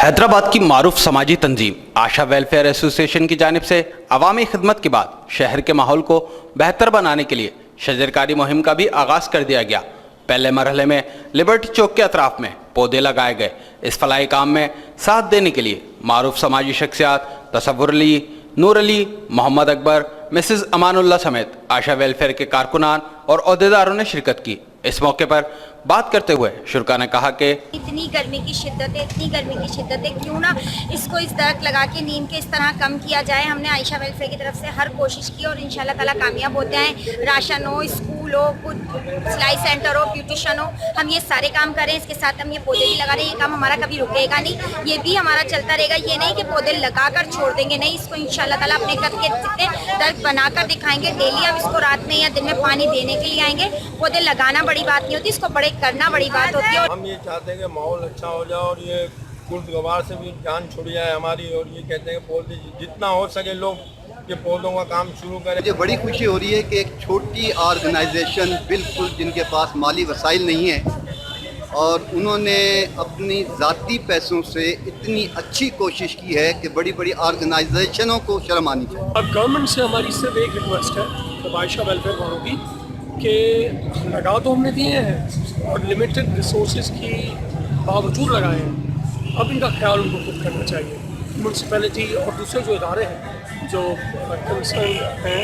हैदराबाद की मारूफ समाजी तंजीम आशा welfare association की जानिब से अवामी खिदमत के बाद शहर के माहौल को बेहतर बनाने के लिए शजरकारी मुहिम का भी आगाज कर दिया गया। पहले मरहले में लिबर्टी चौक के अतराफ में पौधे लगाए गए। इस फलाही काम में साथ देने के लिए मारूफ समाजी शख्सियात तसव्वुर अली, नूर अली, मोहम्मद अकबर, मिसेस अमानुल्लाह समेत आशा वेलफेयर के कारकुनान और अहदेदारों ने शिरकत की। इस मौके पर बात करते हुए शुरका ने कहा कि इतनी गर्मी की शिद्दत है, क्यों ना इसको इस दरख्त लगा के नीम के इस तरह कम किया जाए। हमने आयशा वेलफेयर की तरफ से हर कोशिश की और इंशाल्लाह ताला कामयाब होते हैं। राशन हो, स्कूल हो, सिलाई सेंटर हो, ब्यूटिशियन हो, हम ये सारे काम करें। इसके साथ हम ये पौधे भी लगा रहे हैं। ये काम हमारा कभी रुकेगा नहीं, ये भी हमारा चलता रहेगा। ये नहीं कि पौधे लगा कर छोड़ देंगे, नहीं, इसको इंशाल्लाह ताला अपने घर के दरख्त बनाकर दिखाएंगे। डेली हम इसको रात में या दिन में पानी देने के लिए आएंगे। पौधे लगाना बड़ी बात नहीं होती, इसको बड़े करना बड़ी बात होती है। हम ये चाहते हैं कि माहौल अच्छा हो जाए और ये खुरदगवार से भी जान छुड़ जाए हमारी, और ये कहते हैं कि पौधे जितना हो सके लोग ये पौधों का काम शुरू करें। मुझे बड़ी खुशी हो रही है कि एक छोटी ऑर्गेनाइजेशन बिल्कुल जिनके पास माली वसाइल नहीं है और उन्होंने अपनी ज़ाती पैसों से इतनी अच्छी कोशिश की है कि बड़ी बड़ी ऑर्गेनाइजेशनों को शर्म आनी चाहिए। अब गवर्नमेंट से हमारी सिर्फ एक रिक्वेस्ट है तो आयशा वेलफेयर वालों की कि लगा तो हमने दिए हैं और लिमिटेड रिसोर्सेज की बावजूद लगाए हैं। अब इनका ख्याल उनको खुद करना चाहिए। म्यूनसिपैलिटी और दूसरे जो इदारे हैं जो कंसर्न हैं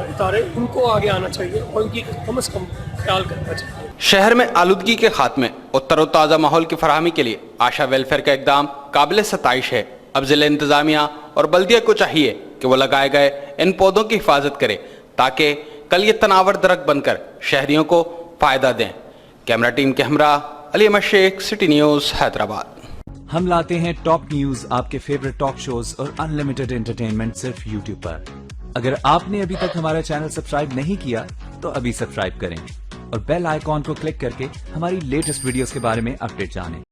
इदारे, उनको आगे आना चाहिए और उनकी कम से कम ख्याल करना चाहिए। शहर में आलूदगी के खात्मे और तरोताज़ा माहौल की फराहमी के लिए आशा वेलफेयर का इकदाम काबिल सताइश है। अब जिला इंतजामिया और बल्दिया को चाहिए कि वो लगाए गए इन पौधों की हिफाजत करे ताकि कल ये तनावर दरख्त बनकर शहरियों को फायदा दें। कैमरा टीम के हमरा अली अहमद शेख, सिटी न्यूज़, हैदराबाद। हम लाते हैं टॉप न्यूज, आपके फेवरेट टॉक शोज और अनलिमिटेड एंटरटेनमेंट सिर्फ यूट्यूब पर। अगर आपने अभी तक हमारा चैनल सब्सक्राइब नहीं किया तो अभी सब्सक्राइब करें और बेल आइकॉन को क्लिक करके हमारी लेटेस्ट वीडियोस के बारे में अपडेट जानें।